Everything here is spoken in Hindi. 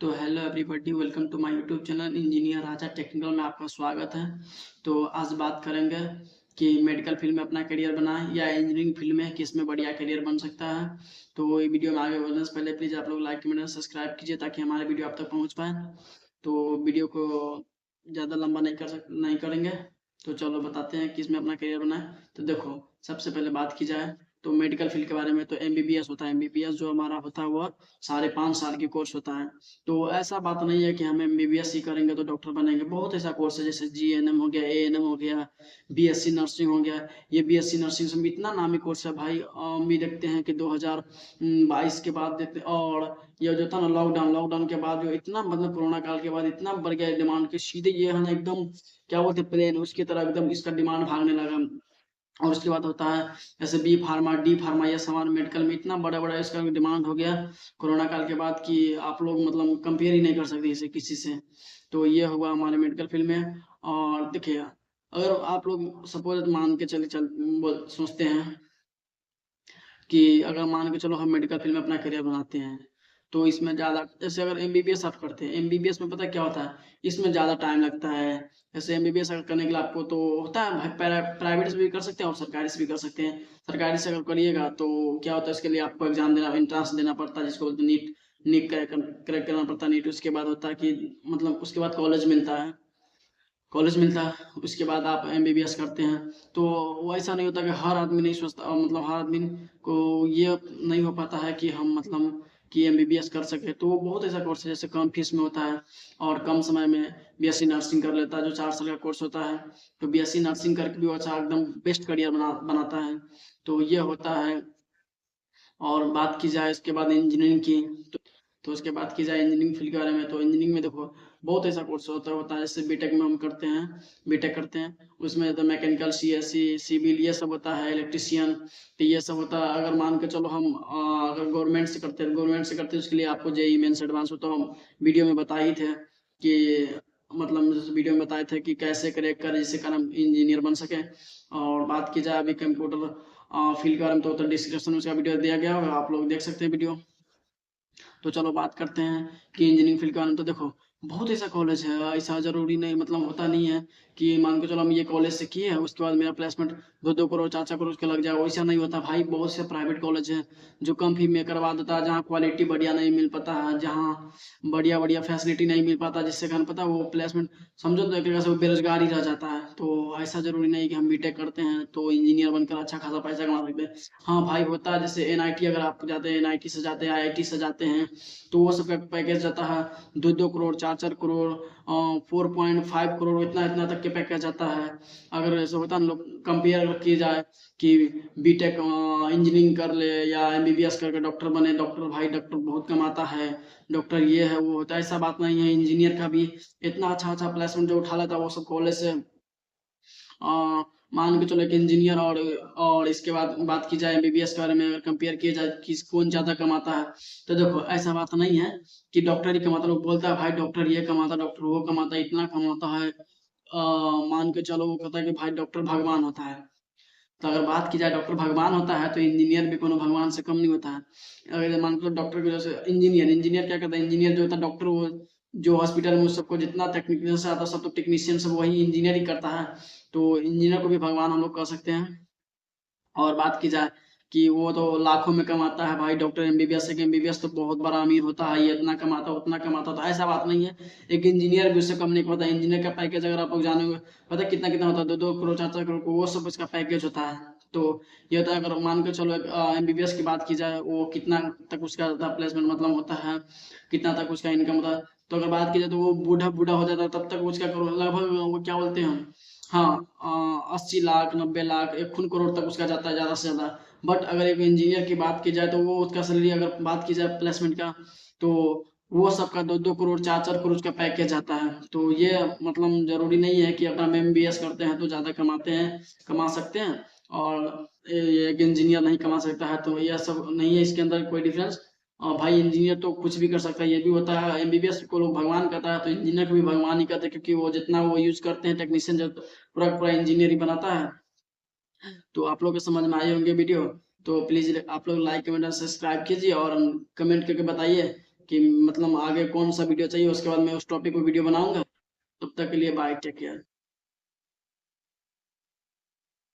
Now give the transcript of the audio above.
तो hello everybody, welcome to my YouTube channel engineer Raja technical में आपका स्वागत है। तो आज बात करेंगे कि मेडिकल फील्ड में अपना करियर बनाएं या इंजीनियरिंग फील्ड में किस में बढ़िया करियर बन सकता है। तो ये वीडियो में आगे बढ़ने से पहले प्लीज़ आप लोग लाइक कमेंट सब्सक्राइब कीजिए ताकि हमारे वीडियो आप तक पहुँच पाए। तो वीडियो को ज़्यादा लंबा नहीं करेंगे। तो चलो बताते हैं किस में अपना करियर बनाएं। तो देखो, सबसे पहले बात की जाए तो मेडिकल फील्ड के बारे में, तो एमबीबीएस होता है। एमबीबीएस जो हमारा होता है वो 5.5 साल की कोर्स होता है। तो ऐसा बात नहीं है कि हम एमबीबीएस ही करेंगे तो डॉक्टर बनेंगे। बहुत ऐसा कोर्स है जैसे जीएनएम हो गया, एएनएम हो गया, बीएससी नर्सिंग हो गया। ये बीएससी नर्सिंग में इतना नामी कोर्स है भाई। हम भी देखते हैं कि 2022 के बाद देखते, और ये जो था ना लॉकडाउन के बाद जो इतना, मतलब कोरोना काल के बाद इतना बढ़ गया डिमांड कि सीधे ये है ना एकदम क्या बोलते प्लेन उसकी तरह एकदम इसका डिमांड भागने लगा। और उसके बाद होता है जैसे बी फार्मा, डी फार्मा, ये सामान मेडिकल में इतना बड़ा बड़ा इसका डिमांड हो गया कोरोना काल के बाद कि आप लोग मतलब कंपेयर ही नहीं कर सकते इसे किसी से। तो ये हुआ हमारे मेडिकल फील्ड में। और देखिए, अगर आप लोग सपोज मान के सोचते हैं कि अगर मान के चलो हम मेडिकल फील्ड में अपना करियर बनाते हैं तो इसमें ज़्यादा, जैसे अगर एमबीबीएस आप करते हैं, एमबीबीएस में पता क्या होता है, इसमें ज़्यादा टाइम लगता है। जैसे एमबीबीएस अगर करने के लिए आपको तो होता है भाई, प्राइवेट से भी कर सकते हैं और सरकारी से भी कर सकते हैं। सरकारी से अगर करिएगा तो क्या होता है, इसके लिए आपको एग्जाम देना, एंट्रेंस देना पड़ता है जिसको बोलते हैं नीट। नीट क्रैक करना पड़ता है नीट। उसके बाद होता है कि मतलब उसके बाद कॉलेज मिलता है। उसके बाद आप एमबीबीएस करते हैं। तो वो ऐसा नहीं होता कि हर आदमी नहीं सोचता, मतलब हर आदमी को ये नहीं हो पाता है कि हम मतलब कि एमबीबीएस कर सके। तो बहुत ऐसा कोर्स है जैसे कम फीस में होता है और कम समय में बीएससी नर्सिंग कर लेता है जो 4 साल का कोर्स होता है। तो बीएससी नर्सिंग करके भी वो अच्छा एकदम बेस्ट करियर बनाता है। तो ये होता है। और बात की जाए इसके बाद इंजीनियरिंग की, तो उसके बाद की जाए इंजीनियरिंग फील्ड के बारे में, तो इंजीनियरिंग में देखो बहुत ऐसा कोर्स होता है जैसे बीटेक में हम करते हैं, बीटेक करते हैं। उसमें तो मैकेनिकल, सीएससी, सिविल, ये सब होता है, इलेक्ट्रिशियन। तो ये सब होता है। अगर मान के चलो हम अगर गवर्नमेंट से करते हैं उसके लिए आपको जेई मेंस एडवांस होता है। हम वीडियो में बताए ही थे कि मतलब जैसे वीडियो में बताए थे कि कैसे क्रैक कर जिससे कारण हम इंजीनियर बन सके। और बात की जाए अभी कंप्यूटर फील्ड के बारे में, तो डिस्क्रिप्शन में उसका वीडियो दिया गया होगा, आप लोग देख सकते हैं वीडियो। तो चलो बात करते हैं कि इंजीनियरिंग फील्ड के बारे में। तो देखो बहुत ऐसा कॉलेज है, ऐसा जरूरी नहीं, मतलब होता नहीं है कि मान के चलो हम ये कॉलेज से किए हैं उसके बाद मेरा प्लेसमेंट 2-2 करोड़ 4-4 करोड़ के लग जाएगा, वैसा नहीं होता भाई। बहुत से प्राइवेट कॉलेज है जो कम फी में करवा देता है, जहाँ क्वालिटी बढ़िया नहीं मिल पाता है, जहाँ बढ़िया बढ़िया फैसिलिटी नहीं मिल पाता, जिससे कारण पता है वो प्लेसमेंट समझो तो एक तरह से वो बेरोजगार ही रह जाता है। तो ऐसा जरूरी नहीं कि हम बीटेक करते हैं तो इंजीनियर बनकर अच्छा खासा पैसा कमा सकते हैं। हाँ भाई होता है, जैसे एनआईटी अगर आप जाते हैं, एनआईटी से जाते हैं, आईआईटी से जाते हैं, तो वो सबका पैकेज जाता है 2-2 करोड़ 4-4 करोड़ 4.5 करोड़, इतना इतना तक के पैकेज आता है। अगर ऐसा होता है ना, लोग कंपेयर की जाए कि बीटेक इंजीनियरिंग कर ले या एमबीबीएस करके डॉक्टर बने, डॉक्टर भाई डॉक्टर बहुत कमाता है, डॉक्टर ये है वो होता है, ऐसा बात नहीं है। इंजीनियर का भी इतना अच्छा अच्छा प्लेसमेंट जो उठा लेता है वो सब कॉलेज से। अ, मान के चलो एक इंजीनियर और इसके बाद बात की जाए एमबीबीएस के बारे में, अगर कंपेयर किया जाए कि कौन ज्यादा कमाता है, तो देखो ऐसा बात नहीं है कि डॉक्टर ही कमाता। लोग बोलता है भाई डॉक्टर ये कमाता, डॉक्टर वो कमाता, इतना कमाता है। मान के चलो वो कहता है कि भाई डॉक्टर भगवान होता है। तो अगर बात की जाए डॉक्टर भगवान होता है तो इंजीनियर भी कोनो भगवान से कम नहीं होता है। अगर मान लो डॉक्टर की वजह से इंजीनियर क्या करता है, इंजीनियर जो होता है डॉक्टर, वो जो हॉस्पिटल में उस सबको जितना टेक्नीशियन से आता है सब तो टेक्नीशियन सब वही इंजीनियर ही करता है। तो इंजीनियर को भी भगवान हम लोग कह सकते हैं। और बात की जाए कि वो तो लाखों में कमाता है भाई, डॉक्टर एमबीबीएस से, एमबीबीएस तो बहुत बड़ा अमीर होता है, ये इतना कमाता उतना कमाता, तो ऐसा बात नहीं है। एक इंजीनियर भी उससे कम नहीं होता। इंजीनियर का पैकेज अगर आप लोग जानोगे, पता है कितना कितना होता है, 2-2 करोड़ 4-4 करोड़ को, वो सब उसका पैकेज होता है। तो ये होता है, अगर मान के चलो एमबीबीएस की बात की जाए, वो कितना तक उसका प्लेसमेंट मतलब होता है, कितना तक उसका इनकम होता है। तो अगर बात की जाए तो वो बूढ़ा बूढ़ा हो जाता है तब तक उसका लगभग वो क्या बोलते हैं हम, हाँ 80 लाख 90 लाख 1 करोड़ तक उसका जाता है ज़्यादा से ज़्यादा। बट अगर एक इंजीनियर की बात की जाए तो वो उसका सैलरी, अगर बात की जाए प्लेसमेंट का, तो वो सबका 2-2 करोड़ 4-4 करोड़ का पैकेज आता है। तो ये मतलब जरूरी नहीं है कि अगर हम एमबीबीएस करते हैं तो ज़्यादा कमा सकते हैं, और ये एक इंजीनियर नहीं कमा सकता है, तो यह सब नहीं है इसके अंदर कोई डिफरेंस। भाई इंजीनियर तो कुछ भी कर सकता है, ये भी होता है। एमबीबीएस को लोग भगवान कहता है तो इंजीनियर को भी भगवान ही कहते हैं, क्योंकि वो जितना वो यूज करते हैं टेक्नीशियन जो पूरा पूरा इंजीनियर ही बनाता है। तो आप लोग को समझ में आए होंगे वीडियो। तो प्लीज आप लोग लाइक कमेंट और सब्सक्राइब कीजिए और कमेंट करके बताइए कि मतलब आगे कौन सा वीडियो चाहिए, उसके बाद मैं उस टॉपिक पे वीडियो बनाऊंगा। तब तक के लिए बाय, टेक केयर।